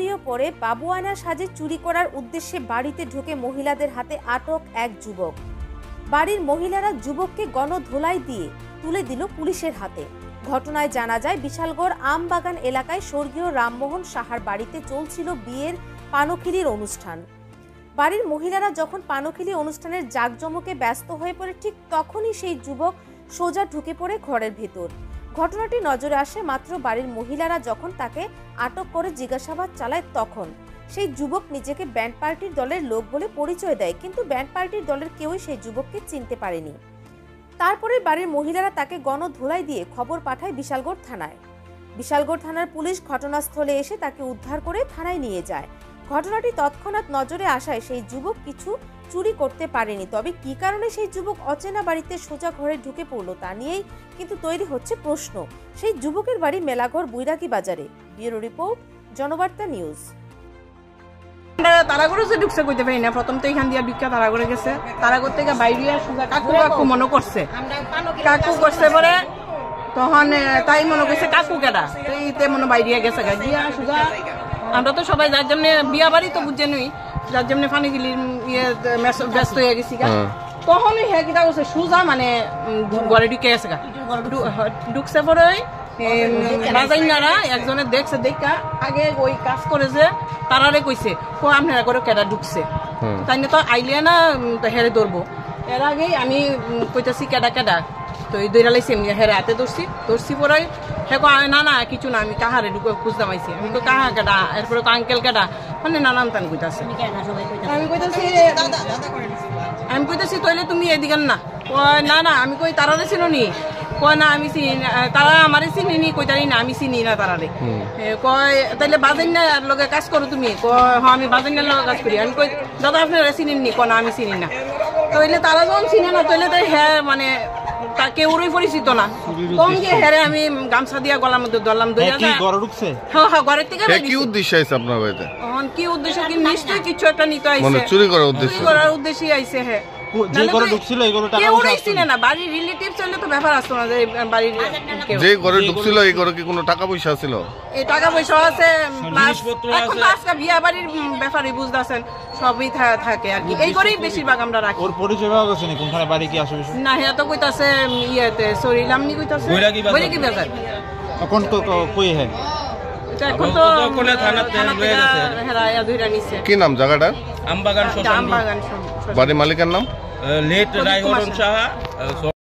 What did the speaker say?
জড়িয়ে পড়ে বাবুয়ানা সাজে চুরি করার উদ্দেশ্যে বাড়িতে ঢুকে মহিলাদের হাতে আটক এক যুবক। বাড়ির মহিলারা যুবককে গণধোলাই দিয়ে তুলে দিল পুলিশের হাতে। ঘটনায় জানা যায় বিশালগড় আমবাগান এলাকায় স্বর্গীয় রামমোহন সাহার বাড়িতে চলছিল বিয়ের পানখিলির অনুষ্ঠান। বাড়ির মহিলারা যখন পানখিলি অনুষ্ঠানের জাঁকজমকে ব্যস্ত হয়ে পড়ে ঠিক তখনই সেই যুবক সোজা ঢুকে পড়ে ঘরের ভেতর। ঘটনাটি নজরে আসে মাত্র বাড়ির মহিলারা যখন তাকে আটক করে জিজ্ঞাসাবাদ চালায় তখন সেই যুবক নিজেকে ব্যান্ড পার্টির দলের লোক বলে পরিচয় দেয়, কিন্তু ব্যান্ড পার্টির দলের কেউই সেই যুবককে চিনতে পারেনি। তারপরে বাড়ির মহিলারা তাকে গণধোলাই দিয়ে খবর পাঠায় বিশালগড় থানায়। বিশালগড় থানার পুলিশ ঘটনাস্থলে এসে তাকে উদ্ধার করে থানায় নিয়ে যায়। ঘটনাটি তৎক্ষণাৎ নজরে আসায় সেই যুবক কিছু চুরি করতে পারেনি, তবে কি কারণে সেই যুবক অচেনা বাড়িতে সোজা ঘরে ঢুকে পড়লো তা নিয়েই কিন্তু তৈরি হচ্ছে প্রশ্ন। সেই যুবকের বাড়ি মেলাঘর বৈরাগী বাজারে। Bureau report, Janabarta news. তারা করে ঢুকছে কইতে পারি না, প্রথম তো এখান দিয়ে ঢুকা তারা করে গেছে, তারা করতে গিয়ে বাইরে কাকু কাকু মনে করছে, কাকু করছে পরে তখন তাই মনে করছে কাকু কেডা এইতে মনে বাইরে গেছে গিয়া সুজা। আমরা তো সবাই যার জন্য বিয়া বাড়ি তো বুঝে নই, যার জন্য ফানিগিলির ইয়ে ব্যস্ত হয়ে গেছি গা। তখনই হ্যাঁ কিটা করছে সুজা মানে ঘরে ঢুকে গেছে গা। ঢুকছে পরে রাজাইনারা একজনের দেখছে দেখা আগে ওই কাজ করেছে তারারে কইছে আপনারা করে কেডা ঢুকছে, তাই না তো আইলে না হেরে ধরবো। এর আগেই আমি কইতেছি কেডা কেডা তো এই দইরা লাইছি এমনি হেরে হাতে ধরছি পরে হে না না কিছু না আমি কাহারে ঢুকে খুঁজতে পাইছি। আমি তো কাহা কেডা, এরপরে আঙ্কেল কেডা মানে নানান তান কইতাছে। আমি কইতেছি তইলে তুমি এদিকে না কয় না না আমি কই তারারে চিনো নি, কয় না আমি চিনি তারা আমারে চিনি নি, কইতারি না আমি চিনি না তারারে। কয় তাইলে বাজাইনার লগে কাজ করো তুমি, কয় হ্যাঁ আমি বাজাইনার লগে কাজ করি। আমি কই দাদা আপনারা চিনেন নি, কয় না আমি চিনি না। তইলে তারা যখন চিনে না তইলে তাই হ্যাঁ মানে কেউরই পরিচিত না, কম গিয়ে হেরে আমি গামছা দিয়া গলার মধ্যে ধরলাম। হ্যাঁ ঘরের থেকে কি উদ্দেশ্য আছে আপনার বাড়িতে? কি উদ্দেশ্য কি নিশ্চয়ই কিছু একটা নিতে আইছে, চুরি করার উদ্দেশ্যই আইছে। হ্যাঁ যে ঘরে ঢুকছিল এই ঘরে টাকা পয়সা ছিল না, বাড়ির রিলেটিভস হলে তো ব্যাপার আসতো না যে বাড়ির যে ঘরে ঢুকছিল এই ঘরে কি কোনো টাকা পয়সা ছিল? এই টাকা পয়সা আছে, এখন তো আজকে বিয়া বাড়ির ব্যাপারই বুঝতাছেন সবই থাকে আর কি, এই ঘরেই বেশিরভাগ আমরা রাখি। ওর পরিচয় পাওয়া গেছে না কোনখানে বাড়ি কি আশেপাশে? না হ্যাঁ তো কইতাছে ইয়েতে সরিলামনি কইতাছে বৈরাগী বাজার। এখন তো কই হ্যাঁ এখন তো কোলে থানাতে হয়ে গেছে হেরায়া ধইরা নিছে। কি নাম জায়গাটা? আমবাগান। বাড়ির মালিকের নাম লেট রায়হরণ সাহা।